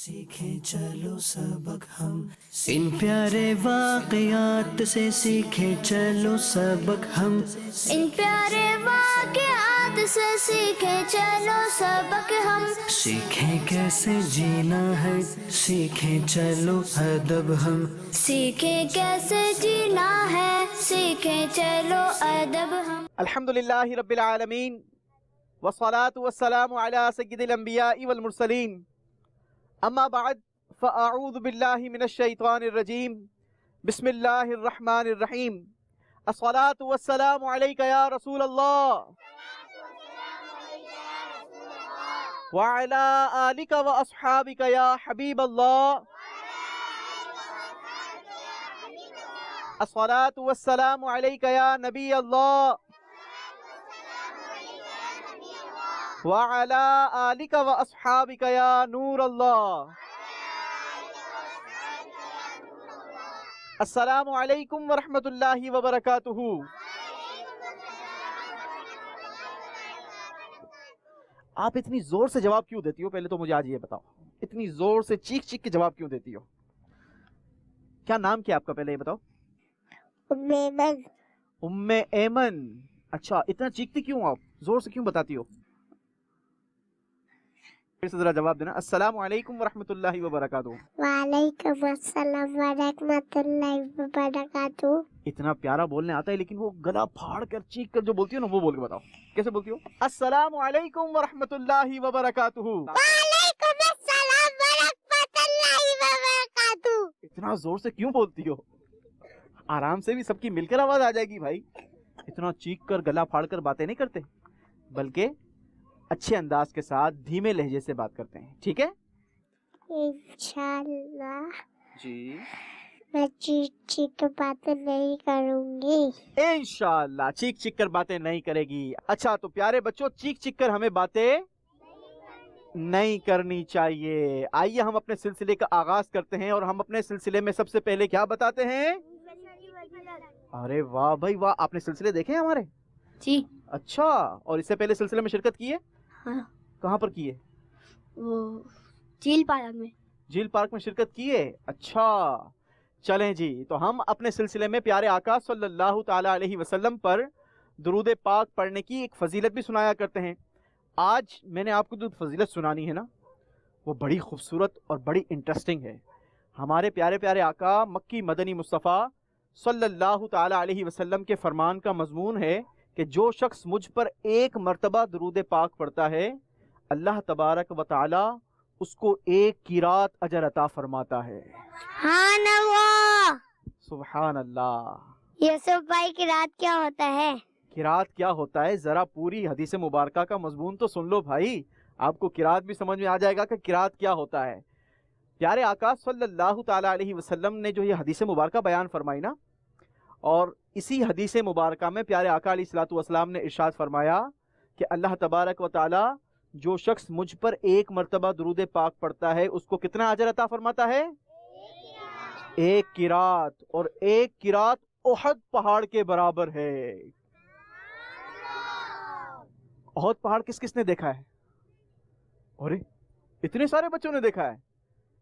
سیکھیں چلو سبق ہم ان پیارے واقعات سے، سیکھیں چلو سبق ہم ان پیارے واقعات سے، سیکھیں چلو سبق ہم سیکھیں کیسے جینا ہے، سیکھیں چلو ادب ہم سیکھیں کیسے جینا ہے، سیکھیں چلو ادب ہم۔ الحمدللہ رب العالمین والصلاة والسلام على سید الانبیاء والمرسلین، اما بعد فاعوذ باللہ من الشیطان الرجیم، بسم اللہ الرحمن الرحیم۔ الصلاة والسلام علیک یا رسول اللہ وعلی آلک واصحابک یا حبیب اللہ۔ الصلاة والسلام علیک یا نبی اللہ وعلی آلک واصحابک یا نور اللہ۔ السلام علیکم ورحمۃ اللہ وبرکاتہ۔ آپ اتنی زور سے جواب کیوں دیتی ہو؟ پہلے تو مجھے آج یہ بتاؤ، اتنی زور سے چیخ چیخ کے جواب کیوں دیتی ہو؟ کیا نام کیا آپ کا؟ پہلے یہ بتاؤ۔ ام ایمن۔ اچھا، اتنا چیختی کیوں آپ؟ زور سے کیوں بتاتی ہو؟ پھر سے ذرا جواب دینا۔ السلام علیکم ورحمۃ اللہ وبرکاتہ۔ وعلیکم السلام ورحمۃ اللہ وبرکاتہ۔ اتنا پیارا بولنے آتا ہے، لیکن وہ گلا پھاڑ کر چیخ کر جو بولتی ہو نا، وہ بول کے بتاؤ کیسے بولتی ہو؟ السلام علیکم ورحمۃ اللہ وبرکاتہ۔ وعلیکم السلام ورحمۃ اللہ وبرکاتہ۔ اتنا زور سے کیوں بولتی ہو؟ آرام سے بھی سب کی مل کر آواز آ جائے گی بھائی۔ اتنا چیخ کر گلا پھاڑ کر باتیں نہیں کرتے، بلکہ اچھے انداز کے ساتھ دھیمے لہجے سے بات کرتے ہیں، ٹھیک ہے؟ انشاءاللہ جی، میں چیخ چیخ کے باتیں نہیں کروں گی۔ انشاءاللہ چیخ چیخ کر باتیں نہیں کرے گی۔ اچھا تو پیارے بچوں، چیخ چیخ کر ہمیں باتیں نہیں کرنی چاہیے۔ آئیے ہم اپنے سلسلے کا آغاز کرتے ہیں، اور ہم اپنے سلسلے میں سب سے پہلے کیا بتاتے ہیں؟ ارے واہ بھائی واہ، آپ نے سلسلے دیکھے ہیں ہمارے؟ جی۔ اچھا، اور اس سے پہلے سلسلے میں شرکت کی ہے؟ ہاں۔ کہاں پر کی ہے؟ وہ جھیل پارک میں۔ جھیل پارک میں شرکت کی ہے؟ اچھا چلیں جی، تو ہم اپنے سلسلے میں پیارے آقا صلی اللہ تعالی علیہ وسلم پر درود پاک پڑھنے کی ایک فضیلت بھی سنایا کرتے ہیں۔ آج میں نے آپ کو جو فضیلت سنانی ہے نا، وہ بڑی خوبصورت اور بڑی انٹرسٹنگ ہے۔ ہمارے پیارے پیارے آقا مکی مدنی مصطفیٰ صلی اللہ تعالی علیہ وسلم کے فرمان کا مضمون ہے کہ جو شخص مجھ پر ایک مرتبہ درود پاک پڑھتا ہے، اللہ تبارک و تعالی اس کو ایک قرات اجر عطا فرماتا ہے۔ سبحان اللہ۔ سبحان اللہ۔ یوسف بھائی کی رات کیا ہوتا ہے؟ قرات کیا ہوتا ہے؟ ذرا پوری حدیث مبارکہ کا مضمون تو سن لو بھائی، آپ کو قرات بھی سمجھ میں آ جائے گا کہ قرات کیا ہوتا ہے۔ پیارے آقا صلی اللہ تعالی علیہ وسلم نے جو یہ حدیث مبارکہ بیان فرمائی نا، اور اسی حدیث مبارکہ میں پیارے آقا علیہ الصلوۃ والسلام نے ارشاد فرمایا کہ اللہ تبارک و تعالی جو شخص مجھ پر ایک مرتبہ درود پاک پڑھتا ہے، اس کو کتنا اجر عطا فرماتا ہے؟ ایک قرات، اور ایک قرات احد پہاڑ کے برابر ہے۔ احد پہاڑ کس کس نے دیکھا ہے؟ ارے اتنے سارے بچوں نے دیکھا ہے؟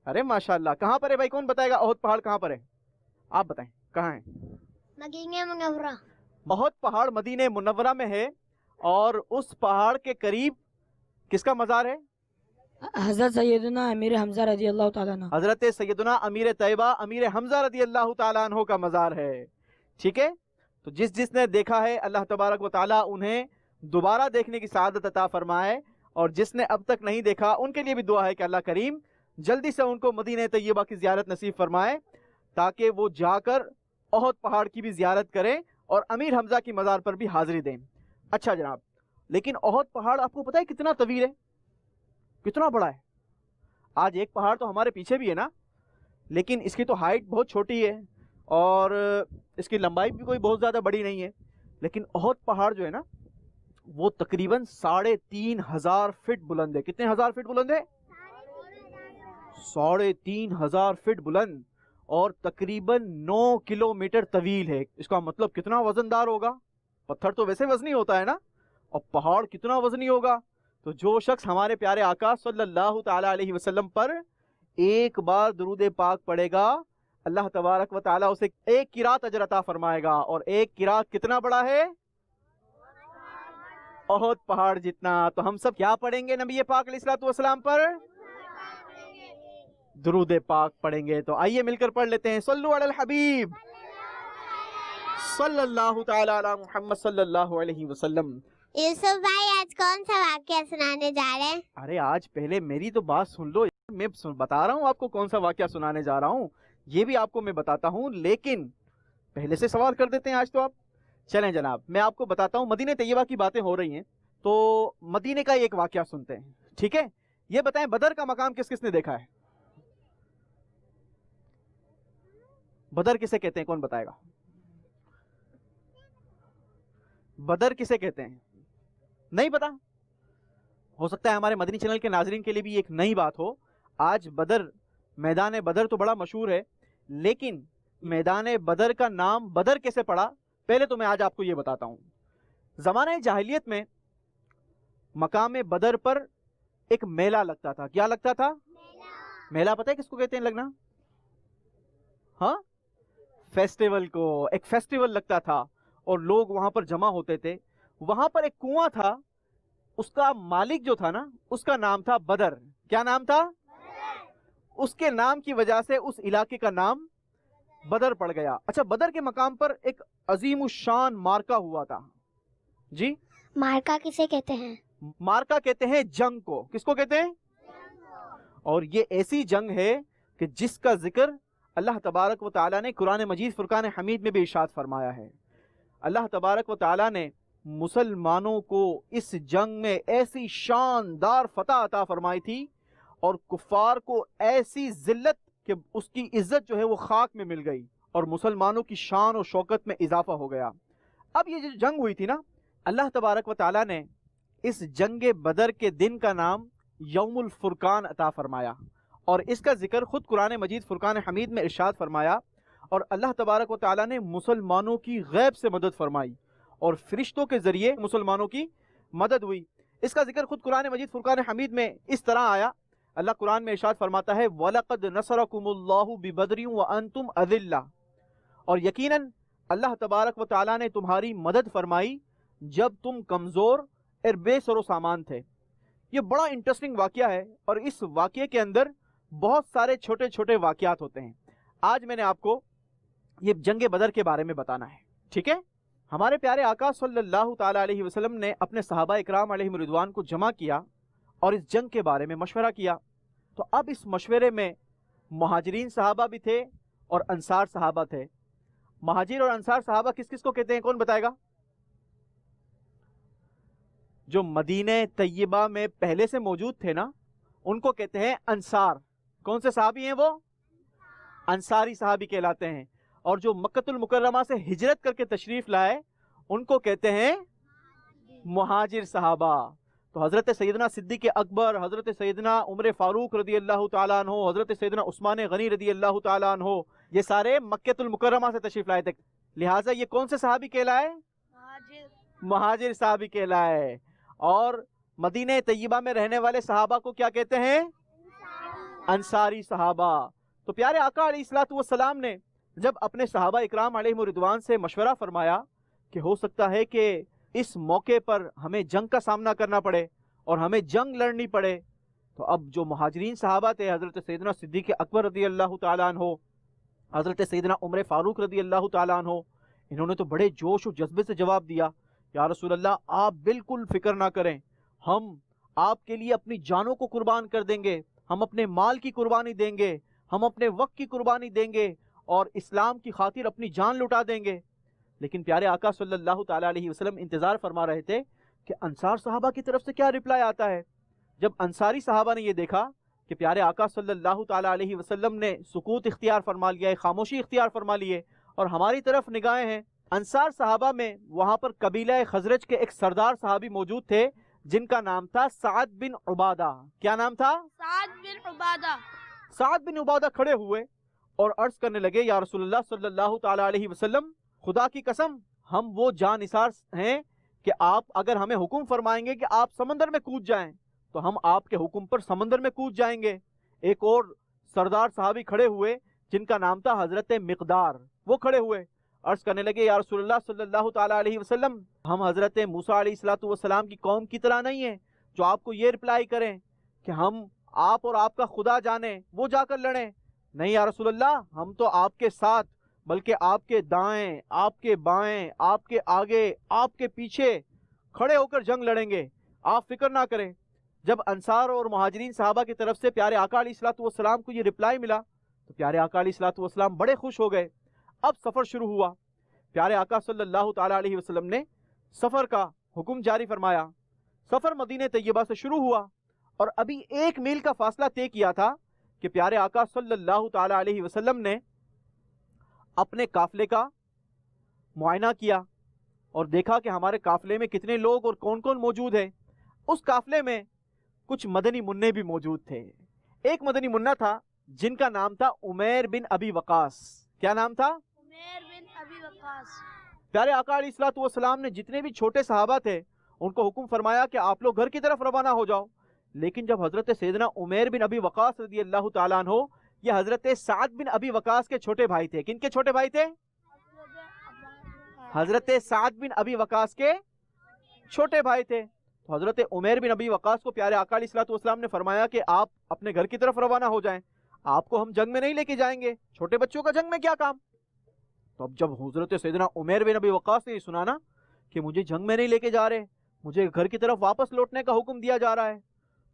ارے ماشاءاللہ۔ کہاں پر ہے بھائی؟ کون بتائے گا احد پہاڑ کہاں پر ہے؟ آپ بتائیں کہاں ہے؟ مدینہ منورہ۔ احد پہاڑ مدینہ منورہ میں ہے، اور اس پہاڑ کے قریب کس کا مزار ہے؟ حضرت سیدنا امیر حمزہ رضی اللہ تعالیٰ عنہ۔ حضرت سیدنا امیر طیبہ امیر حمزہ رضی اللہ تعالیٰ عنہ کا مزار ہے، ٹھیک ہے؟ تو جس نے دیکھا ہے، اللہ تبارک و تعالیٰ انہیں دوبارہ دیکھنے کی سعادت عطا فرمائے، اور جس نے اب تک نہیں دیکھا ان کے لیے بھی دعا ہے کہ اللہ کریم جلدی سے ان کو مدینہ طیبہ کی زیارت نصیب فرمائے، تاکہ وہ جا کر احد پہاڑ کی بھی زیارت کریں اور امیر حمزہ کی مزار پر بھی حاضری دیں۔ اچھا جناب، لیکن احد پہاڑ آپ کو پتہ ہے کتنا طویل ہے، کتنا بڑا ہے؟ آج ایک پہاڑ تو ہمارے پیچھے بھی ہے نا، لیکن اس کی تو ہائٹ بہت چھوٹی ہے، اور اس کی لمبائی بھی کوئی بہت زیادہ بڑی نہیں ہے، لیکن احد پہاڑ جو ہے نا، وہ تقریباً 3500 فٹ بلند ہے۔ کتنے ہزار فٹ بلند ہے؟ 3500 فٹ بلند، اور تقریباً 9 کلومیٹر طویل ہے۔ اس کا مطلب کتنا وزن دار ہوگا؟ پتھر تو ویسے وزنی ہوتا ہے نا، اور پہاڑ کتنا وزنی ہوگا؟ تو جو شخص ہمارے پیارے آقا صلی اللہ تعالی علیہ وسلم پر ایک بار درود پاک پڑھے گا اللہ تبارک و تعالیٰ اسے ایک قرات اجر عطا فرمائے گا. اور ایک قرات کتنا بڑا ہے؟ احد پہاڑ جتنا. تو ہم سب کیا پڑھیں گے نبی پاک علیہ الصلوۃ والسلام پر؟ درود پاک پڑھیں گے. تو آئیے مل کر پڑھ لیتے ہیں. صلو علی الحبیب صلی اللہ تعالی علی محمد صلی اللہ علیہ وسلم. یوسف بھائی آج کون سا واقعہ سنانے جا رہے ہیں؟ ارے آج پہلے میری تو بات سن لو. میں بتا رہا ہوں آپ کو کون سا واقعہ سنانے جا رہا ہوں. یہ بھی آپ کو میں بتاتا ہوں، لیکن پہلے سے سوال کر دیتے ہیں آج تو آپ. چلیں جناب، میں آپ کو بتاتا ہوں. مدینہ طیبہ کی باتیں ہو رہی ہیں تو مدینے کا ایک واقعہ سنتے ہیں. ٹھیک ہے؟ یہ بتائیں بدر کا مقام کس کس نے دیکھا ہے؟ بدر کسے کہتے ہیں؟ کون بتائے گا؟ بدر کسے کہتے ہیں؟ نہیں پتا؟ ہو سکتا ہے ہمارے مدنی چینل کے ناظرین کے لیے بھی ایک نئی بات ہو. آج بدر، میدان بدر تو بڑا مشہور ہے، لیکن میدان بدر کا نام بدر کیسے پڑا؟ پہلے تو میں آج آپ کو یہ بتاتا ہوں. زمانہ جاہلیت میں مقام بدر پر ایک میلہ لگتا تھا. کیا لگتا تھا؟ میلہ پتہ ہے کس کو کہتے ہیں لگنا؟ ہاں، فیسٹیول کو. ایک فیسٹیول لگتا تھا اور لوگ وہاں پر جمع ہوتے تھے. وہاں پر ایک کنواں تھا، اس کا مالک جو تھا نا، اس کا نام تھا بدر. کیا نام تھا؟ اس کے نام کی وجہ سے اس علاقے کا نام بدر پڑ گیا. اچھا، بدر کے مقام پر ایک عظیم الشان مارکا ہوا تھا. جی، مارکا کسے کہتے ہیں؟ مارکا کہتے ہیں جنگ کو. کس کو کہتے ہیں؟ اور یہ ایسی جنگ ہے کہ جس کا ذکر اللہ تبارک و تعالیٰ نے قرآن مجید فرقان حمید میں بھی ارشاد فرمایا ہے. اللہ تبارک و تعالیٰ نے مسلمانوں کو اس جنگ میں ایسی شاندار فتح عطا فرمائی تھی اور کفار کو ایسی ذلت کہ اس کی عزت جو ہے وہ خاک میں مل گئی اور مسلمانوں کی شان و شوکت میں اضافہ ہو گیا. اب یہ جو جنگ ہوئی تھی نا، اللہ تبارک و تعالیٰ نے اس جنگ بدر کے دن کا نام یوم الفرقان عطا فرمایا اور اس کا ذکر خود قرآن مجید فرقان حمید میں ارشاد فرمایا. اور اللہ تبارک و تعالیٰ نے مسلمانوں کی غیب سے مدد فرمائی اور فرشتوں کے ذریعے مسلمانوں کی مدد ہوئی. اس کا ذکر خود قرآن مجید فرقان حمید میں اس طرح آیا. اللہ قرآن میں ارشاد فرماتا ہے وَلَقَدْ نَصَرَكُمُ اللَّهُ بِبَدْرٍ وَأَنْتُمْ أَذِلَّةٌ. اور یقیناً اللہ تبارک و تعالیٰ نے تمہاری مدد فرمائی جب تم کمزور اور بے سر و سامان تھے. یہ بڑا انٹرسٹنگ واقعہ ہے اور اس واقعے کے اندر بہت سارے چھوٹے چھوٹے واقعات ہوتے ہیں. آج میں نے آپ کو یہ جنگ بدر کے بارے میں بتانا ہے. ٹھیک ہے؟ ہمارے پیارے آقا صلی اللہ تعالی علیہ وسلم نے اپنے صحابہ اکرام علیہم رضوان کو جمع کیا اور اس جنگ کے بارے میں مشورہ کیا. تو اب اس مشورے میں مہاجرین صحابہ بھی تھے اور انصار صحابہ تھے. مہاجر اور انصار صحابہ کس کس کو کہتے ہیں؟ کون بتائے گا؟ جو مدینہ طیبہ میں پہلے سے موجود تھے نا، ان کو کہتے ہیں انصار. کون سے صحابی ہیں وہ؟ انصاری صحابی کہلاتے ہیں. اور جو مکۃ المکرمہ سے ہجرت کر کے تشریف لائے ان کو کہتے ہیں مہاجر صحابہ. تو حضرت سیدنا صدیق اکبر، حضرت سیدنا عمر فاروق رضی اللہ تعالیٰ عنہ، حضرت سیدنا عثمان غنی رضی اللہ تعالیٰ عنہ، یہ سارے مکۃ المکرمہ سے تشریف لائے تھے. لہٰذا یہ کون سے صحابی کہلائے؟ مہاجر صحابی کہلائے. اور مدینہ طیبہ میں رہنے والے صحابہ کو کیا کہتے ہیں؟ انصاری صحابہ. تو پیارے آقا علیہ الصلوۃ والسلام نے جب اپنے صحابہ اکرام علیہم رضوان سے مشورہ فرمایا کہ ہو سکتا ہے کہ اس موقع پر ہمیں جنگ کا سامنا کرنا پڑے اور ہمیں جنگ لڑنی پڑے، تو اب جو مہاجرین صحابہ تھے حضرت سیدنا صدیق اکبر رضی اللہ تعالیٰ عنہ، حضرت سیدنا عمر فاروق رضی اللہ تعالیٰ عنہ، انہوں نے تو بڑے جوش و جذبے سے جواب دیا، یا رسول اللہ آپ بالکل فکر نہ کریں، ہم آپ کے لیے اپنی جانوں کو قربان کر دیں گے، ہم اپنے مال کی قربانی دیں گے، ہم اپنے وقت کی قربانی دیں گے اور اسلام کی خاطر اپنی جان لٹا دیں گے. لیکن پیارے آقا صلی اللہ تعالیٰ علیہ وسلم انتظار فرما رہے تھے کہ انصار صحابہ کی طرف سے کیا رپلائی آتا ہے. جب انصاری صحابہ نے یہ دیکھا کہ پیارے آقا صلی اللہ تعالیٰ علیہ وسلم نے سکوت اختیار فرما لیا ہے، خاموشی اختیار فرما لیے اور ہماری طرف نگاہیں ہیں، انصار صحابہ میں وہاں پر قبیلہ خزرج کے ایک سردار صحابی موجود تھے جن کا نام تھا سعد بن عبادہ. کیا نام تھا؟ سعد بن عبادہ. سعد بن عبادہ کھڑے ہوئے اور عرض کرنے لگے یا رسول اللہ صلی اللہ تعالیٰ علیہ وسلم، خدا کی قسم ہم وہ جانثار ہیں کہ آپ اگر ہمیں حکم فرمائیں گے کہ آپ سمندر میں کود جائیں تو ہم آپ کے حکم پر سمندر میں کود جائیں گے. ایک اور سردار صحابی کھڑے ہوئے جن کا نام تھا حضرت مقدار. وہ کھڑے ہوئے، عرض کرنے لگے یا رسول اللہ صلی اللہ تعالیٰ علیہ وسلم، ہم حضرت موسیٰ علیہ السلام کی قوم کی طرح نہیں ہیں جو آپ کو یہ رپلائی کریں کہ ہم آپ اور آپ کا خدا جانے وہ جا کر لڑیں. نہیں یا رسول اللہ، ہم تو آپ کے ساتھ بلکہ آپ کے دائیں، آپ کے بائیں، آپ کے آگے، آپ کے پیچھے کھڑے ہو کر جنگ لڑیں گے، آپ فکر نہ کریں. جب انصار اور مہاجرین صحابہ کی طرف سے پیارے آقا علیہ السلام کو یہ رپلائی ملا تو پیارے آقا علیہ السلام بڑے خوش ہو گئے. اب سفر شروع ہوا. پیارے آقا صلی اللہ تعالیٰ علیہ وسلم نے سفر کا حکم جاری فرمایا. سفر مدینہ طیبہ سے شروع ہوا اور ابھی 1 میل کا فاصلہ طے کیا تھا کہ پیارے آقا صلی اللہ تعالیٰ علیہ وسلم نے اپنے قافلے کا معائنہ کیا اور دیکھا کہ ہمارے قافلے میں کتنے لوگ اور کون کون موجود ہیں. اس قافلے میں کچھ مدنی منع بھی موجود تھے. ایک مدنی منع تھا جن کا نام تھا عمیر بن ابی وقاص. کیا نام تھا؟ عمیر بن ابی وقاص. پیارے آقا علیہ السلام نے جتنے بھی چھوٹے صحابہ تھے ان کو حکم فرمایا کہ آپ لوگ گھر کی طرف روانہ ہو جاؤ. لیکن جب حضرت سیدنا عمیر بن ابی وقاص رضی اللہ تعالیٰ عنہ، یہ حضرت سعد بن ابی وقاص کے چھوٹے بھائی تھے. کن کے چھوٹے بھائی تھے؟ حضرت سعد بن ابی وقاص کے چھوٹے بھائی تھے. تو حضرت عمیر بن ابی وقاص کو پیارے آقا علیہ السلام نے فرمایا کہ آپ اپنے گھر کی طرف روانہ ہو جائیں، آپ کو ہم جنگ میں نہیں لے کے جائیں گے، چھوٹے بچوں کا جنگ میں کیا کام. تو اب جب حضرت سیدنا عمیر بن ابی وقاص نے یہ سنانا کہ مجھے جنگ میں نہیں لے کے جا رہے، مجھے گھر کی طرف واپس لوٹنے کا حکم دیا جا رہا ہے،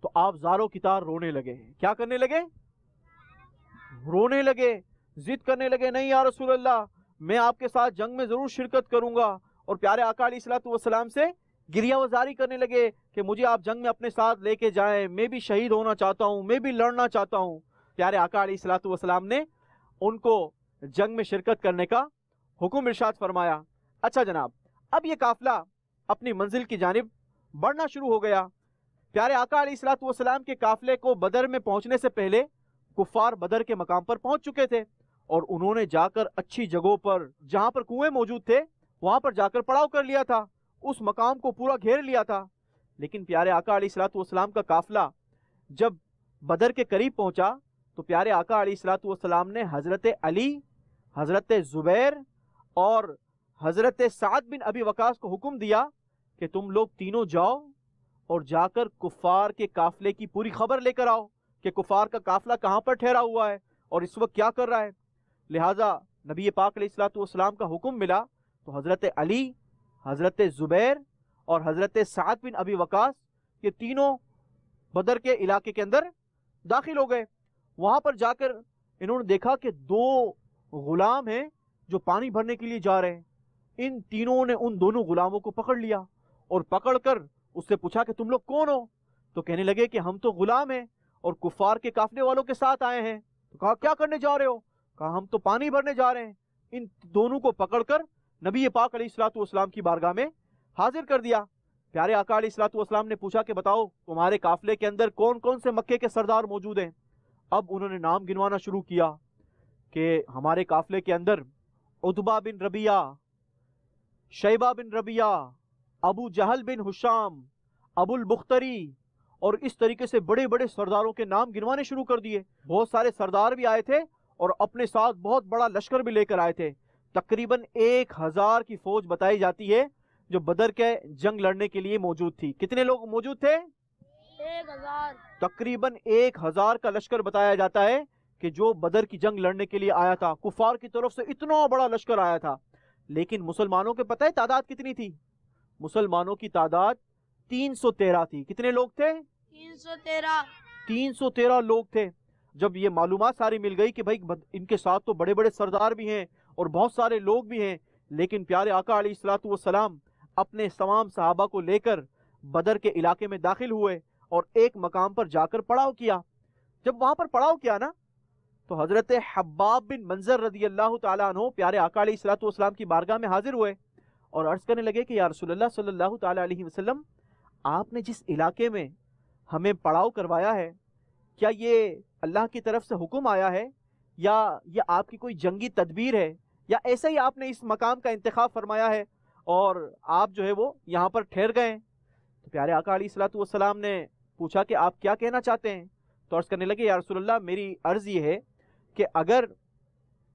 تو آپ زاروں کی طرح رونے لگے. کیا کرنے لگے؟ رونے لگے، ضد کرنے لگے، نہیں یا رسول اللہ، میں آپ کے ساتھ جنگ میں ضرور شرکت کروں گا. اور پیارے آقا علیہ السلام سے گریہ وزاری کرنے لگے کہ مجھے آپ جنگ میں اپنے ساتھ لے کے جائیں، میں بھی شہید ہونا چاہتا ہوں، میں بھی لڑنا چاہتا ہوں. پیارے آقا علیہ السلام نے ان کو جنگ میں شرکت کرنے کا حکم ارشاد فرمایا. اچھا جناب، اب یہ قافلہ اپنی منزل کی جانب بڑھنا شروع ہو گیا. پیارے آقا علیہ السلام کے قافلے کو بدر میں پہنچنے سے پہلے کفار بدر کے مقام پر پہنچ چکے تھے اور انہوں نے جا کر اچھی جگہوں پر جہاں پر کنویں موجود تھے وہاں پر جا کر پڑاؤ کر لیا تھا، اس مقام کو پورا گھیر لیا تھا. لیکن پیارے آقا علیہ السلام کا قافلہ جب بدر کے قریب پہنچا تو پیارے آقا علیہ السلام نے حضرت علی، حضرت زبیر اور حضرت سعد بن ابی وقاص کو حکم دیا کہ تم لوگ تینوں جاؤ اور جا کر کفار کے قافلے کی پوری خبر لے کر آؤ کہ کفار کا قافلہ کہاں پر ٹھہرا ہوا ہے اور اس وقت کیا کر رہا ہے. لہٰذا نبی پاک علیہ السلام کا حکم ملا تو حضرت علی، حضرت زبیر اور حضرت سعد بن ابی وقاص یہ تینوں بدر کے علاقے کے اندر داخل ہو گئے. وہاں پر جا کر انہوں نے دیکھا کہ 2 غلام ہیں جو پانی بھرنے کے لیے جا رہے ہیں. ان تینوں نے ان دونوں غلاموں کو پکڑ لیا اور پکڑ کر اس سے پوچھا کہ تم لوگ کون ہو؟ تو کہنے لگے کہ ہم تو غلام ہیں اور کفار کے قافلے والوں کے ساتھ آئے ہیں. تو کہا کیا کرنے جا رہے ہو؟ کہا ہم تو پانی بھرنے جا رہے ہیں. ان دونوں کو پکڑ کر نبی پاک علیہ السلام کی بارگاہ میں حاضر کر دیا. پیارے آقا علیہ السلام نے پوچھا کہ بتاؤ تمہارے قافلے کے اندر کون کون سے مکے کے سردار موجود ہیں؟ اب انہوں نے نام گنوانا شروع کیا کہ ہمارے قافلے کے اندر عتبہ بن ربیعہ، شیبہ بن ربیعہ، ابو جہل بن ہشام، ابو البختری اور اس طریقے سے بڑے بڑے سرداروں کے نام گنوانے شروع کر دیے. بہت سارے سردار بھی آئے تھے اور اپنے ساتھ بہت بڑا لشکر بھی لے کر آئے تھے. تقریباً 1000 کی فوج بتائی جاتی ہے جو بدر کے جنگ لڑنے کے لیے موجود تھی. کتنے لوگ موجود تھے؟ 1000. تقریباً 1000 کا لشکر بتایا جاتا ہے کہ جو بدر کی جنگ لڑنے کے لیے آیا تھا. کفار کی طرف سے اتنا بڑا لشکر آیا تھا. لیکن مسلمانوں کے پتہ ہے تعداد کتنی تھی؟ مسلمانوں کی تعداد 313 تھی. کتنے لوگ تھے؟ 313. 313 لوگ تھے. جب یہ معلومات ساری مل گئی کہ بھائی ان کے ساتھ تو بڑے بڑے سردار بھی ہیں اور بہت سارے لوگ بھی ہیں، لیکن پیارے آقا علیہ السلام اپنے تمام صحابہ کو لے کر بدر کے علاقے میں داخل ہوئے اور ایک مقام پر جا کر پڑاؤ کیا. جب وہاں پر پڑاؤ کیا نا تو حضرت حباب بن منظر رضی اللہ تعالیٰ عنہ پیارے آقا علیہ السلام کی بارگاہ میں حاضر ہوئے اور عرض کرنے لگے کہ یا رسول اللہ صلی اللہ تعالیٰ علیہ وسلم، آپ نے جس علاقے میں ہمیں پڑاؤ کروایا ہے کیا یہ اللہ کی طرف سے حکم آیا ہے یا یہ آپ کی کوئی جنگی تدبیر ہے یا ایسے ہی آپ نے اس مقام کا انتخاب فرمایا ہے اور آپ جو ہے وہ یہاں پر ٹھہر گئے؟ تو پیارے آقا علیہ السلام نے پوچھا کہ آپ کیا کہنا چاہتے ہیں؟ تو عرض کرنے لگے یا رسول اللہ میری عرض یہ ہے کہ اگر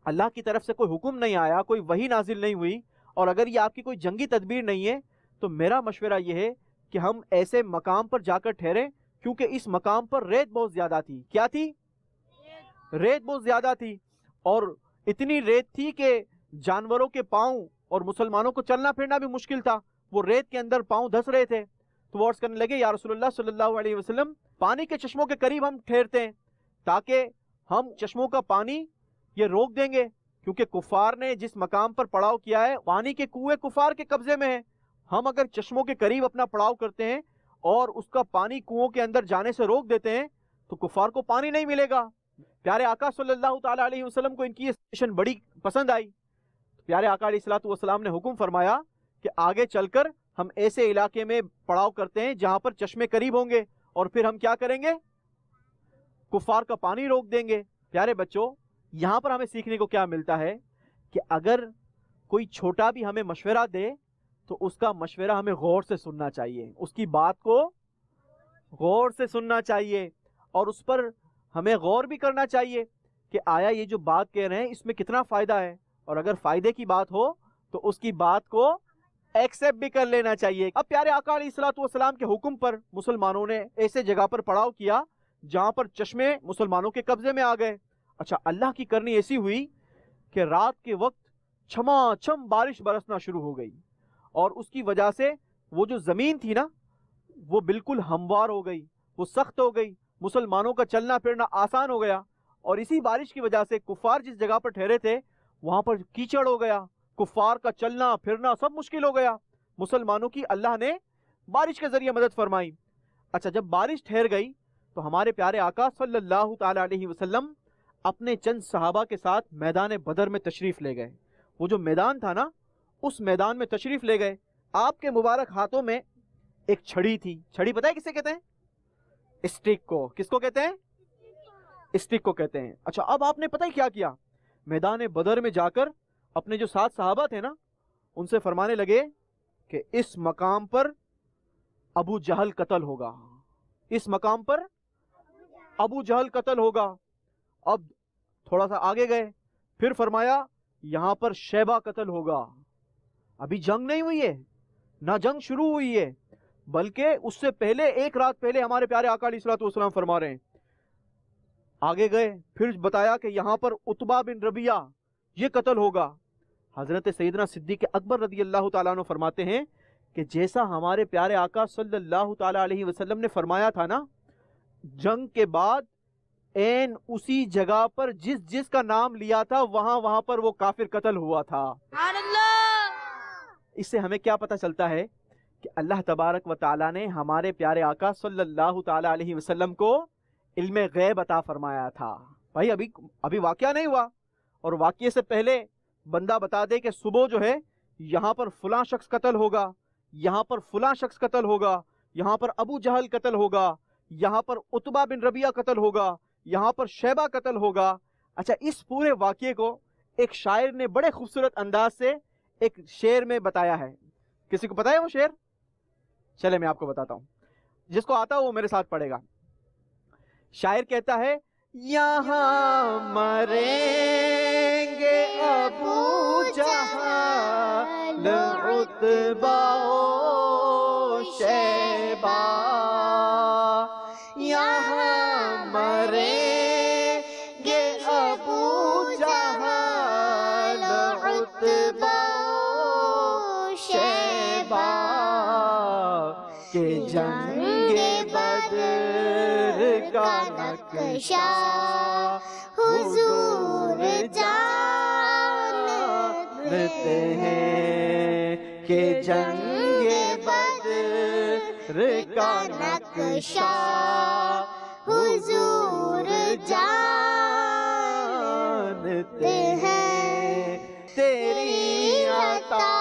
اللہ کی طرف سے کوئی حکم نہیں آیا، کوئی وحی نازل نہیں ہوئی، اور اگر یہ آپ کی کوئی جنگی تدبیر نہیں ہے، تو میرا مشورہ یہ ہے کہ ہم ایسے مقام پر جا کر ٹھہریں، کیونکہ اس مقام پر ریت بہت زیادہ تھی۔ کیا تھی؟ ریت بہت زیادہ تھی، اور اتنی ریت تھی کہ جانوروں کے پاؤں اور مسلمانوں کو چلنا پھرنا بھی مشکل تھا، وہ ریت کے اندر پاؤں دھس رہے تھے۔ تو وہ عرض کرنے لگے یا رسول اللہ صلی اللہ علیہ وسلم پانی کے چشموں کے قریب ہم ٹھہرتے ہیں تاکہ ہم چشموں کا پانی یہ روک دیں گے، کیونکہ کفار نے جس مقام پر پڑاؤ کیا ہے پانی کے کنویں کفار کے قبضے میں ہیں۔ ہم اگر چشموں کے قریب اپنا پڑاؤ کرتے ہیں اور اس کا پانی کنووں کے اندر جانے سے روک دیتے ہیں تو کفار کو پانی نہیں ملے گا۔ پیارے آقا صلی اللہ تعالیٰ علیہ وسلم کو ان کی یہ سچویشن بڑی پسند آئی۔ پیارے آقا علیہ السلام نے حکم فرمایا کہ آگے چل کر ہم ایسے علاقے میں پڑاؤ کرتے ہیں جہاں پر چشمے قریب ہوں گے، اور پھر ہم کیا کریں گے؟ کفار کا پانی روک دیں گے۔ پیارے بچوں، یہاں پر ہمیں سیکھنے کو کیا ملتا ہے کہ اگر کوئی چھوٹا بھی ہمیں مشورہ دے تو اس کا مشورہ ہمیں غور سے سننا چاہیے، اس کی بات کو غور سے سننا چاہیے، اور اس پر ہمیں غور بھی کرنا چاہیے کہ آیا یہ جو بات کہہ رہے ہیں اس میں کتنا فائدہ ہے، اور اگر فائدے کی بات ہو تو اس کی بات کو ایکسیپٹ بھی کر لینا چاہیے۔ اب پیارے آقا علیہ السلام کے حکم پر مسلمانوں نے ایسے جگہ پر پڑاؤ کیا جہاں پر چشمے مسلمانوں کے قبضے میں آ گئے۔ اچھا، اللہ کی کرنی ایسی ہوئی کہ رات کے وقت چھما چھم بارش برسنا شروع ہو گئی، اور اس کی وجہ سے وہ جو زمین تھی نا وہ بالکل ہموار ہو گئی، وہ سخت ہو گئی، مسلمانوں کا چلنا پھرنا آسان ہو گیا، اور اسی بارش کی وجہ سے کفار جس جگہ پر ٹھہرے تھے وہاں پر کیچڑ ہو گیا، کفار کا چلنا پھرنا سب مشکل ہو گیا۔ مسلمانوں کی اللہ نے بارش کے ذریعے مدد فرمائی۔ اچھا، جب بارش ٹھہر گئی تو ہمارے پیارے آقا صلی اللہ تعالی علیہ وسلم اپنے چند صحابہ کے ساتھ میدان بدر میں تشریف لے گئے۔ وہ جو میدان تھا نا اس میدان میں تشریف لے گئے۔ آپ کے مبارک ہاتھوں میں ایک چھڑی تھی۔ چھڑی پتہ ہے کسے کہتے ہیں؟ اسٹک کو۔ کس کو کہتے ہیں؟ اسٹک کو کہتے ہیں۔ اچھا، اب آپ نے پتہ ہی کیا کیا؟ میدان بدر میں جا کر اپنے جو 7 صحابہ تھے نا ان سے فرمانے لگے کہ اس مقام پر ابو جہل قتل ہوگا، اس مقام پر ابو جہل قتل ہوگا۔ اب تھوڑا سا آگے گئے، پھر فرمایا یہاں پر شیبہ قتل ہوگا۔ ابھی جنگ نہیں ہوئی ہے، نہ جنگ شروع ہوئی ہے، بلکہ اس سے پہلے ایک رات پہلے ہمارے پیارے آقا علیہ السلام فرما رہے ہیں۔ آگے گئے، پھر بتایا کہ یہاں پر عتبہ بن ربیعہ یہ قتل ہوگا۔ حضرت سیدنا صدیق اکبر رضی اللہ تعالیٰ عنہ فرماتے ہیں کہ جیسا ہمارے پیارے آقا صلی اللہ تعالیٰ علیہ وسلم نے فرمایا تھا نا، جنگ کے بعد این اسی جگہ پر جس کا نام لیا تھا وہاں پر وہ کافر قتل ہوا تھا۔ اس سے ہمیں کیا پتہ چلتا ہے کہ اللہ تبارک و تعالیٰ نے ہمارے پیارے آقا صلی اللہ تعالیٰ علیہ وسلم کو علم غیب عطا فرمایا تھا۔ بھائی ابھی واقعہ نہیں ہوا، اور واقعے سے پہلے بندہ بتا دے کہ صبح جو ہے یہاں پر فلاں شخص قتل ہوگا، یہاں پر فلاں شخص قتل ہوگا، یہاں پر ابو جہل قتل ہوگا، یہاں پر عتبہ بن ربیعہ قتل ہوگا، یہاں پر شیبہ قتل ہوگا۔ اچھا، اس پورے واقعے کو ایک شاعر نے بڑے خوبصورت انداز سے ایک شعر میں بتایا ہے۔ کسی کو پتا ہے وہ شعر؟ چلے میں آپ کو بتاتا ہوں، جس کو آتا وہ میرے ساتھ پڑھے گا۔ شاعر کہتا ہے یہاں مریں گے ابو جہل عتبہ و شیبہ، یہاں مریں گے ابو جہل عتبہ و شیبہ، کہ جنگ بدر کا نقشہ حضور جانتے ہیں، کہ جنگ بدر کا نقشہ حضور جانتے ہیں، تیری عطا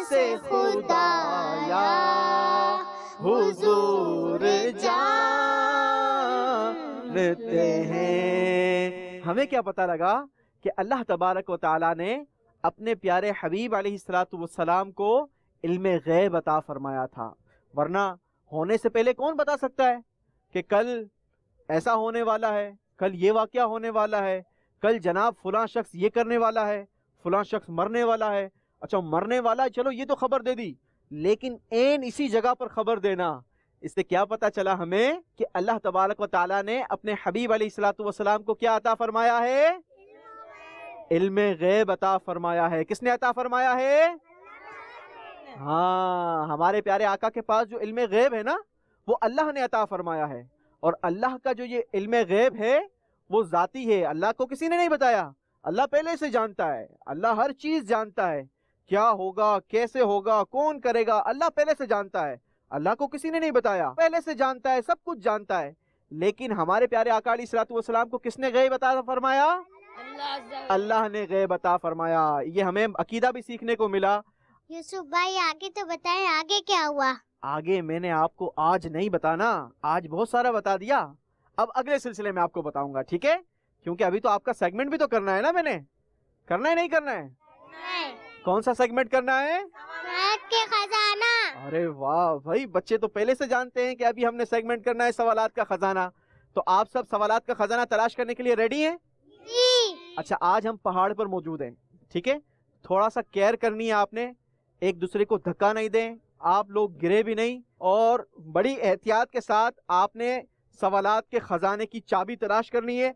سے خدایا حضور جانتے ہیں۔ ہمیں کیا پتہ لگا کہ اللہ تبارک و تعالیٰ نے اپنے پیارے حبیب علیہ السلام کو علم غیب عطا فرمایا تھا، ورنہ ہونے سے پہلے کون بتا سکتا ہے کہ کل ایسا ہونے والا ہے، کل یہ واقعہ ہونے والا ہے، کل جناب فلاں شخص یہ کرنے والا ہے، فلاں شخص مرنے والا ہے. اچھا مرنے والا ہے، چلو یہ تو خبر دے دی، لیکن عین اسی جگہ پر خبر دینا، اس سے کیا پتا چلا ہمیں کہ اللہ تبارک و تعالیٰ نے اپنے حبیب علیہ الصلوۃ والسلام کو کیا عطا فرمایا ہے؟ علم غیب عطا فرمایا ہے. کس نے عطا فرمایا ہے؟ ہاں، ہمارے پیارے آقا کے پاس جو علم غیب ہے نا، وہ اللہ نے عطا فرمایا ہے. اور اللہ کا جو یہ علم غیب ہے وہ ذاتی ہے، اللہ کو کسی نے نہیں بتایا. اللہ پہلے سے جانتا ہے، اللہ ہر چیز جانتا ہے، کیا ہوگا، کیسے ہوگا، کون کرے گا، اللہ پہلے سے جانتا ہے. اللہ کو کسی نے نہیں بتایا، پہلے سے جانتا ہے، سب کچھ جانتا ہے. لیکن ہمارے پیارے آقا علیہ الصلوۃ والسلام کو کس نے غیب عطا فرمایا؟ اللہ نے غیب عطا فرمایا. یہ ہمیں عقیدہ بھی سیکھنے کو ملا. یوسف بھائی آگے تو بتائیں، آگے کیا ہوا؟ آگے میں نے آپ کو آج نہیں بتانا، آج بہت سارا بتا دیا، اب اگلے سلسلے میں آپ کو بتاؤں گا، ٹھیک ہے؟ کیونکہ ابھی تو آپ کا سیگمنٹ بھی تو کرنا ہے نا، میں نے کرنا ہے نہیں کرنا ہے؟ کون سا سیگمنٹ کرنا ہے؟ سوالات کے خزانہ. ارے واہ بھائی، بچے تو پہلے سے جانتے ہیں کہ ابھی ہم نے سیگمنٹ کرنا ہے سوالات کا خزانہ. تو آپ سب سوالات کا خزانہ تلاش کرنے کے لیے ریڈی ہیں؟ اچھا، آج ہم پہاڑ پر موجود ہیں، ٹھیک ہے؟ تھوڑا سا کیئر کرنی ہے آپ نے، ایک دوسرے کو دھکا نہیں دیں، آپ لوگ گرے بھی نہیں، اور بڑی احتیاط کے ساتھ آپ نے سوالات کے خزانے کی چابی تلاش کرنی ہے.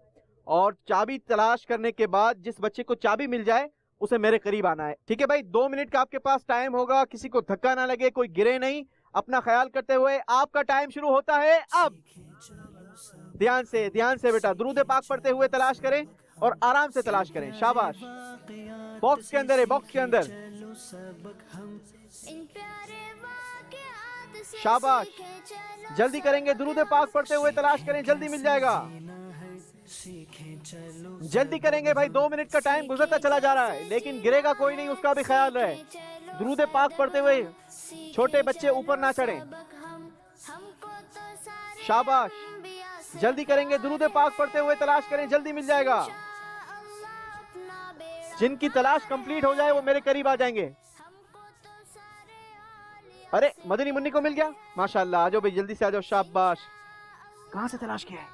اور چابی تلاش کرنے کے بعد جس بچے کو چابی مل جائے اسے میرے قریب آنا ہے، ٹھیک ہے بھائی؟ 2 منٹ کا آپ کے پاس ٹائم ہوگا، کسی کو دھکا نہ لگے، کوئی گرے نہیں. اپنا خیال کرتے ہوئے آپ کا ٹائم شروع ہوتا ہے اب. دھیان سے بیٹا، درود پاک پڑھتے ہوئے تلاش کریں اور آرام سے تلاش کریں. شاباش، باکس کے اندر ہے، باکس کے اندر. ان پیارے واقعات سے شاباش، سیکھیں چلو جلدی کریں گے، درود پاک پڑھتے ہوئے تلاش کریں، جلدی مل جائے گا. جلدی کریں گے بھائی، 2 منٹ کا ٹائم گزرتا چلا جا رہا ہے، لیکن گرے گا کوئی نہیں، اس کا بھی خیال رہے. درود پاک پڑھتے ہوئے چھوٹے بچے اوپر نہ چڑھیں. شاباش، جلدی کریں گے، درود پاک پڑھتے ہوئے تلاش کریں، جلدی مل جائے گا. جن کی تلاش کمپلیٹ ہو جائے وہ میرے قریب آ جائیں گے. ارے مدنی منی کو مل گیا، ماشاءاللہ، آ جاؤ بھائی، جلدی سے آ جاؤ. شاباش. کہاں سے تلاش کیا ہے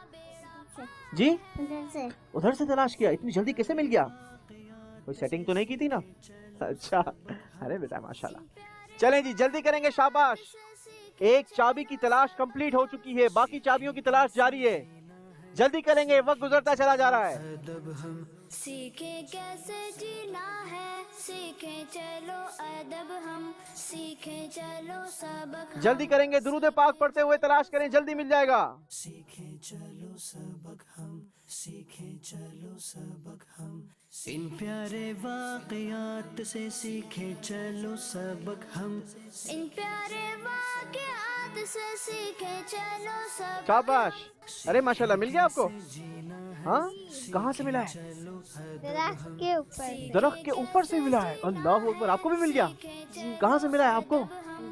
جی؟ ادھر سے. ادھر سے تلاش کیا؟ اتنی جلدی کیسے مل گیا؟ کوئی سیٹنگ تو نہیں کی تھی نا؟ اچھا، ارے بیٹا ماشاءاللہ. چلیں جی، جلدی کریں گے. شاباش، ایک چابی کی تلاش کمپلیٹ ہو چکی ہے، باقی چابیوں کی تلاش جاری ہے. جلدی کریں گے، وقت گزرتا چلا جا رہا ہے. سیکھیں کیسے جینا ہے، سیکھیں چلو ادب ہم، سیکھیں چلو سبق ہم. جلدی کریں گے، درود پاک پڑھتے ہوئے تلاش کریں، جلدی مل جائے گا. سیکھیں چلو سبق ہم، سیکھیں چلو سبق ہم، ان پیارے واقعات سے سیکھیں چلو سبق ہم. ان پیارے واقعات سے سیکھیں چلو سبق. شاباش، ارے ماشاءاللہ، مل گیا آپ کو؟ ہاں، کہاں سے ملا ہے؟ درخت کے اوپر. درخت کے اوپر سے ملا ہے. اللہ اکبر، آپ کو بھی مل گیا؟ کہاں سے ملا ہے آپ کو؟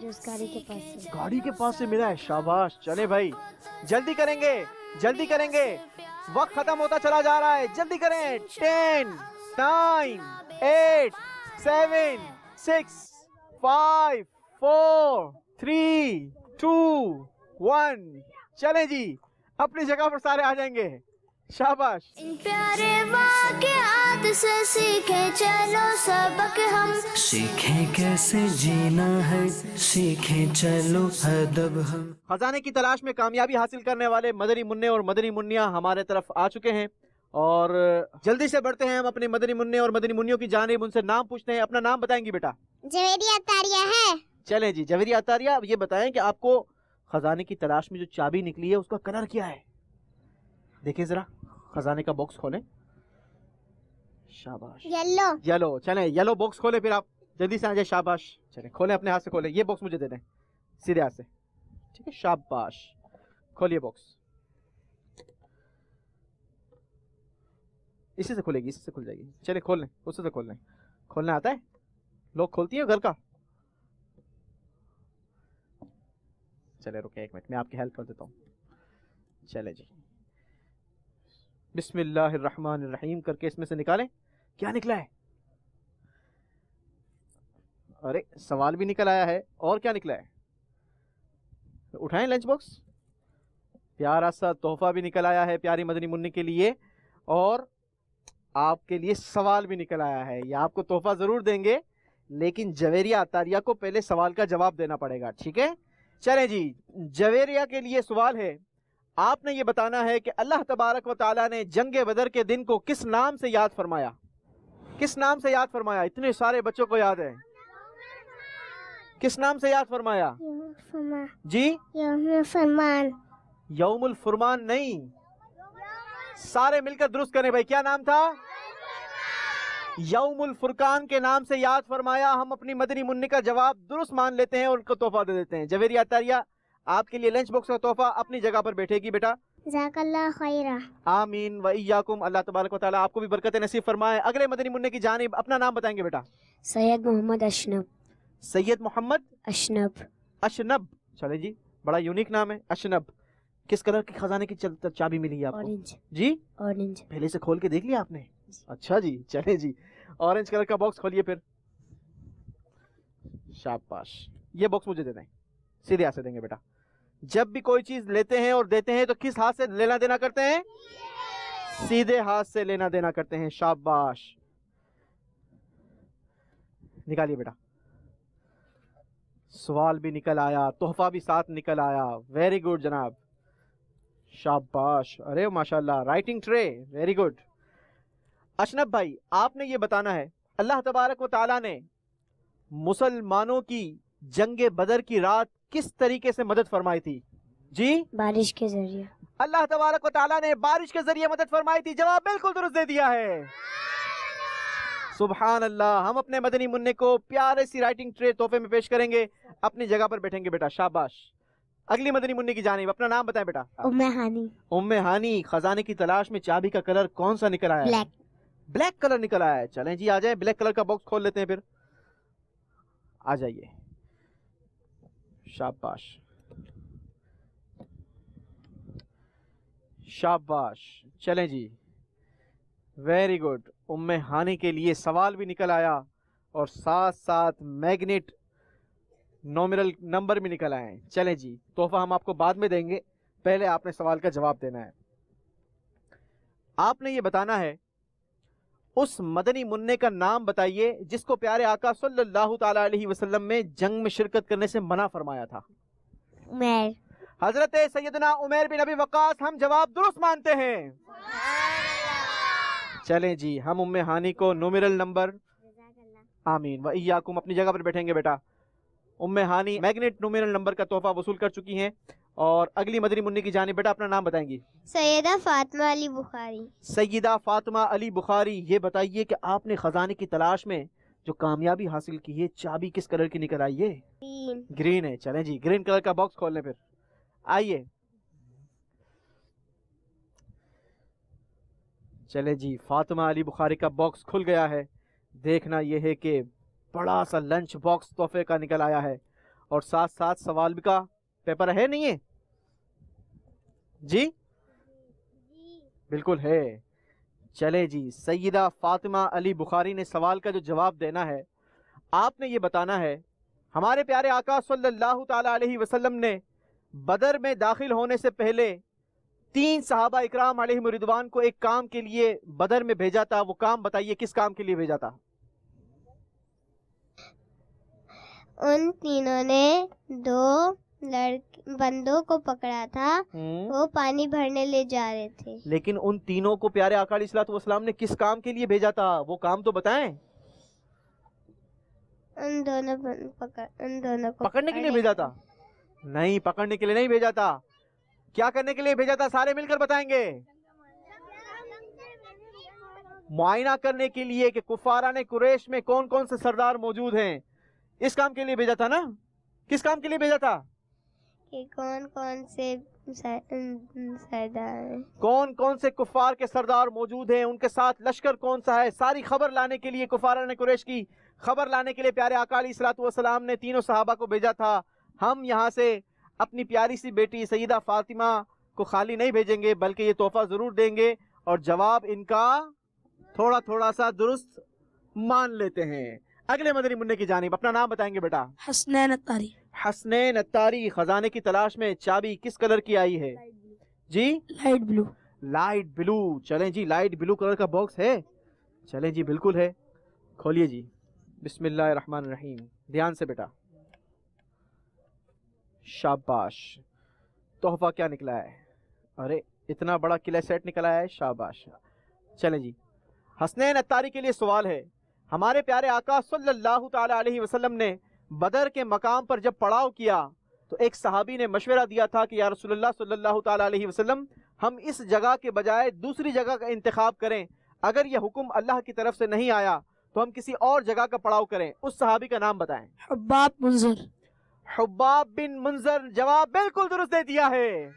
جو اس گاڑی کے پاس سے. گاڑی کے پاس سے ملا ہے. شاباش. چلے بھائی، جلدی کریں گے، جلدی کریں گے، وقت ختم ہوتا چلا جا رہا ہے. جلدی کریں. 10 9 8 7 6 5 4 3 2 1. چلیں جی، اپنی جگہ پر سارے آ جائیں گے. شاباش. ان پیارے واقعات سے سیکھیں چلو سبق ہم، سیکھیں کیسے جینا ہے، سیکھیں چلو ادب ہم. خزانے کی تلاش میں کامیابی حاصل کرنے والے مدنی منع اور مدنی منیا ہمارے طرف آ چکے ہیں، اور جلدی سے بڑھتے ہیں ہم اپنے مدنی منع اور مدنی منیوں کی جانب. ان سے نام پوچھتے ہیں. اپنا نام بتائیں گی بیٹا؟ جویری عطاریہ ہے. چلیں جی، جویری عطاریہ، یہ بتائیں کہ آپ کو خزانے کی تلاش میں جو چابی نکلی ہے اس کا کلر کیا ہے؟ دیکھیں ذرا، خزانے کا باکس کھولیں. شاباش. یلو. یلو. چلیں، یلو باکس کھولیں، پھر آپ جلدی سے آ جائیں. شاباش. چلیں کھولیں، اپنے ہاتھ سے کھولیں. یہ باکس مجھے دے دیں سیدھے ہاتھ سے، ٹھیک ہے؟ شاباش. کھولیے باکس. اسی سے کھلے گی، اسی سے کھل جائے گی. چلیں کھول لیں، اسی سے کھول لیں. کھولنا آتا ہے؟ لوگ کھولتی ہیں گھر کا؟ چلے رکے 1 منٹ، میں آپ کی ہیلپ کر دیتا ہوں. چلے جی، بسم اللہ الرحمن الرحیم کر کے اس میں سے نکالیں. کیا نکلا ہے؟ ارے سوال بھی نکل آیا ہے، اور کیا نکلا ہے؟ اٹھائیں لنچ باکس. پیارا سا تحفہ بھی نکل آیا ہے پیاری مدنی منی کے لیے، اور آپ کے لیے سوال بھی نکل آیا ہے. یہ آپ کو تحفہ ضرور دیں گے لیکن جویریہ عطاریہ کو پہلے سوال کا جواب دینا پڑے گا، ٹھیک ہے؟ چلیں جی، جویریہ کے لیے سوال ہے. آپ نے یہ بتانا ہے کہ اللہ تبارک و تعالیٰ نے جنگ بدر کے دن کو کس نام سے یاد فرمایا؟ کس نام سے یاد فرمایا؟ اتنے سارے بچوں کو یاد ہے. کس نام سے یاد فرمایا؟ جی، یوم فرمان. یوم الفرمان نہیں، سارے مل کر درست کریں بھائی. کیا نام تھا؟ یوم الفرقان کے نام سے یاد فرمایا. ہم اپنی مدنی منی کا جواب درست مان لیتے ہیں اور ان کو تحفہ دے دیتے ہیں. جویریہ عطاریہ، آپ کے لیے لنچ باکس کا تحفہ اپنی جگہ پر بیٹھے گی بیٹا. جزاک اللہ خیرہ. آمین و ایاکم. اللہ تبارک و تعالیٰ آپ کو بھی برکت نصیب فرمائے. اگلے مدنی منی کی جانب اپنا نام بتائیں گے بیٹا. سید محمد اشنب. سید محمد اشنب. اشنب. چلے جی، بڑا یونیک نام ہے اشنب. کس کلر کی خزانے کی چابی ملی ہے آپ کو؟ اورنج. جی، اورنج. پہلے سے کھول کے دیکھ لیا آپ نے؟ اچھا جی، چلے جی، اورنج کلر کا باکس کھولیے پھر. شاباش. یہ باکس مجھے دے دیں، سیدھے ہاتھ سے دیں گے بیٹا. جب بھی کوئی چیز لیتے ہیں اور دیتے ہیں تو کس ہاتھ سے لینا دینا کرتے ہیں؟ سیدھے ہاتھ سے لینا دینا کرتے ہیں. شاباش. نکالیے بیٹا. سوال بھی نکل آیا، تحفہ بھی ساتھ نکل آیا. ویری گڈ جناب، شاباش. ارے ماشاءاللہ، رائٹنگ ٹرے، ویری گڈ. اشنب بھائی، آپ نے یہ بتانا ہے اللہ تبارک و تعالیٰ نے مسلمانوں کی جنگ بدر کی رات کس طریقے سے مدد فرمائی تھی؟ جی، بارش کے ذریعے. اللہ تبارک و تعالیٰ نے بارش کے ذریعے مدد فرمائی تھی. جواب بالکل درست دے دیا ہے. سبحان اللہ. ہم اپنے مدنی منع کو پیارے سی رائٹنگ ٹرے تحفے میں پیش کریں گے. اپنی جگہ پر بیٹھیں گے بیٹا. شاباش. اگلی مدنی منع کی جانب اپنا نام بتائیں بیٹا. ام ہانی. ام ہانی، خزانے کی تلاش میں چابی کا کلر کون سا نکل آیا ہے؟ بلیک. بلیک کلر نکل آیا ہے. چلیں جی، آ جائیں. بلیک کلر کا باکس کھول لیتے ہیں پھر. آ جائیے. شاباش شاباش. چلیں جی، ویری گڈ. ام ہانی کے لیے سوال بھی نکل آیا اور ساتھ ساتھ میگنیٹ نومرل نمبر بھی نکل آئے ہیں. چلیں جی، تحفہ ہم آپ کو بعد میں دیں گے، پہلے آپ نے سوال کا جواب دینا ہے. آپ نے یہ بتانا ہے اس مدنی منع کا نام بتائیے جس کو پیارے آقا صلی اللہ تعالی علیہ وسلم میں جنگ میں شرکت کرنے سے منع فرمایا تھا. عمیر. حضرت سیدنا عمیر بن ابی وقاص. ہم جواب درست مانتے ہیں. چلیں جی، ہم ام ہانی کو نومرل نمبر، آمین و ایاکم، اپنی جگہ پر بیٹھیں گے بیٹا. ام ہانی میگنیٹ نومرل نمبر کا تحفہ وصول کر چکی ہیں. اور اگلی مدنی منع کی جانب بیٹا اپنا نام بتائیں گی. سیدہ فاطمہ علی بخاری. سیدہ فاطمہ علی بخاری. یہ بتائیے کہ آپ نے خزانے کی تلاش میں جو کامیابی حاصل کی ہے، چابی کس کلر کی نکل آئی ہے؟ گرین ہے. چلیں جی، گرین کلر کا باکس کھول لیں پھر. آئیے. چلے جی، فاطمہ علی بخاری کا باکس کھل گیا ہے. دیکھنا یہ ہے کہ بڑا سا لنچ باکس تحفے کا نکل آیا ہے اور ساتھ ساتھ سوال بھی کا پیپر ہے. نہیں ہے؟ جی بالکل ہے. چلے جی، سیدہ فاطمہ علی بخاری نے سوال کا جو جواب دینا ہے، آپ نے یہ بتانا ہے ہمارے پیارے آقا صلی اللہ تعالی علیہ وسلم نے بدر میں داخل ہونے سے پہلے 3 صحابہ اکرام علیہم رضوان کو ایک کام کے لیے بدر میں بھیجا تھا. وہ کام بتائیے کس کام کے لیے بھیجا تھا؟ ان تینوں نے 2 بندوں کو پکڑا تھا، وہ پانی بھرنے لے جا رہے تھے. لیکن ان تینوں کو پیارے آقا علیہ الصلوۃ والسلام نے کس کام کے لیے بھیجا تھا؟ وہ کام تو بتائیں. ان دونوں کو پکڑنے کے لیے بھیجا تھا؟ نہیں، پکڑنے کے لیے نہیں بھیجا تھا. کیا کرنے کے لیے بھیجا تھا؟ سارے مل کر بتائیں گے. معائنہ کرنے کے لیے کہ کفاران قریش میں کون کون سے سردار موجود ہیں. اس کام کے لیے بھیجا تھا نا؟ کس کام کے لیے بھیجا تھا؟ کہ کون سے سردار ہیں، کون کون سے کفار کے سردار موجود ہیں، ان کے ساتھ لشکر کون سا ہے، ساری خبر لانے کے لیے، کفاران قریش کی خبر لانے کے لیے پیارے آقا علیہ الصلوۃ والسلام نے تینوں صحابہ کو بھیجا تھا. ہم یہاں سے اپنی پیاری سی بیٹی سیدہ فاطمہ کو خالی نہیں بھیجیں گے، بلکہ یہ تحفہ ضرور دیں گے اور جواب ان کا تھوڑا تھوڑا سا درست مان لیتے ہیں. اگلے مدنی منع کی جانب اپنا نام بتائیں گے بیٹا. حسنین اتاری. حسنین اتاری. خزانے کی تلاش میں چابی کس کلر کی آئی ہے؟ جی لائٹ بلو. Light blue. چلیں جی لائٹ بلو کلر کا باکس ہے. چلیں جی بالکل ہے. کھولیے جی. بسم اللہ الرحمن الرحیم. دھیان سے بیٹا. شاباش. تحفہ کیا نکلا ہے؟ ارے اتنا بڑا قلعہ سیٹ نکلا ہے. شاباش. چلیں جی. حسنین اتاری کے لیے سوال ہے. ہمارے پیارے آقا صلی اللہ تعالی علیہ وسلم نے بدر کے مقام پر جب پڑاؤ کیا تو ایک صحابی نے مشورہ دیا تھا کہ یا رسول اللہ صلی اللہ تعالی علیہ وسلم ہم اس جگہ کے بجائے دوسری جگہ کا انتخاب کریں. اگر یہ حکم اللہ کی طرف سے نہیں آیا تو ہم کسی اور جگہ کا پڑاؤ کریں. اس صحابی کا نام بتائیں. حباب منظر. حباب بن منظر. جواب بالکل درست دے دیا ہے.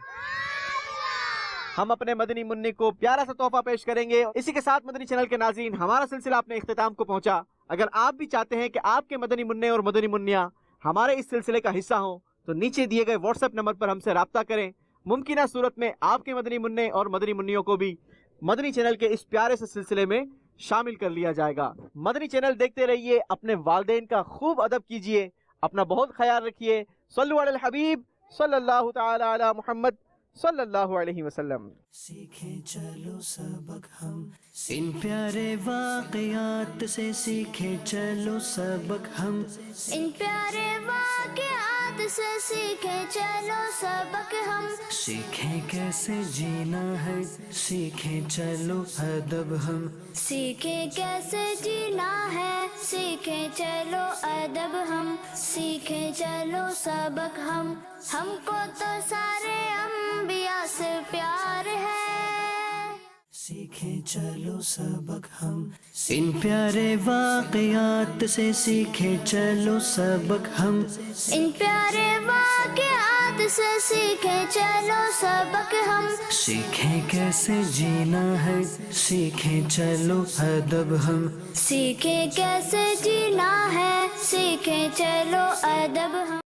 ہم اپنے مدنی منی کو پیارا سا تحفہ پیش کریں گے. اسی کے ساتھ مدنی چینل کے ناظرین ہمارا سلسلہ اپنے اختتام کو پہنچا. اگر آپ بھی چاہتے ہیں کہ آپ کے مدنی منع اور مدنی منیاں ہمارے اس سلسلے کا حصہ ہوں تو نیچے دیے گئے واٹس ایپ نمبر پر ہم سے رابطہ کریں. ممکنہ صورت میں آپ کے مدنی منع اور مدنی منیوں کو بھی مدنی چینل کے اس پیارے سے سلسلے میں شامل کر لیا جائے گا. مدنی چینل دیکھتے رہیے. اپنے والدین کا خوب ادب کیجئے. اپنا بہت خیال رکھیے. صلو علی الحبیب صلی اللہ تعالی علی محمد صلی اللہ علیہ وسلم. سیکھیں چلو سبق ہم ان پیارے واقعات سے. سیکھیں چلو سبق ہم ان پیارے واقعات سے سیکھیں چلو سبق ہم. سیکھیں کیسے جینا ہے. سیکھیں چلو ادب ہم سیکھیں کیسے جینا ہے. سیکھیں چلو ادب ہم. سیکھیں چلو سبق ہم کو تو سارے انبیاء سے پیار ہے. سیکھیں چلو سبق ہم ان پیارے واقعات سے. سیکھیں چلو سبق ہم ان پیارے واقعات سے سیکھیں چلو سبق ہم. سیکھیں کیسے جینا ہے. سیکھیں چلو ادب ہم سیکھیں کیسے جینا ہے. سیکھیں چلو ادب ہم.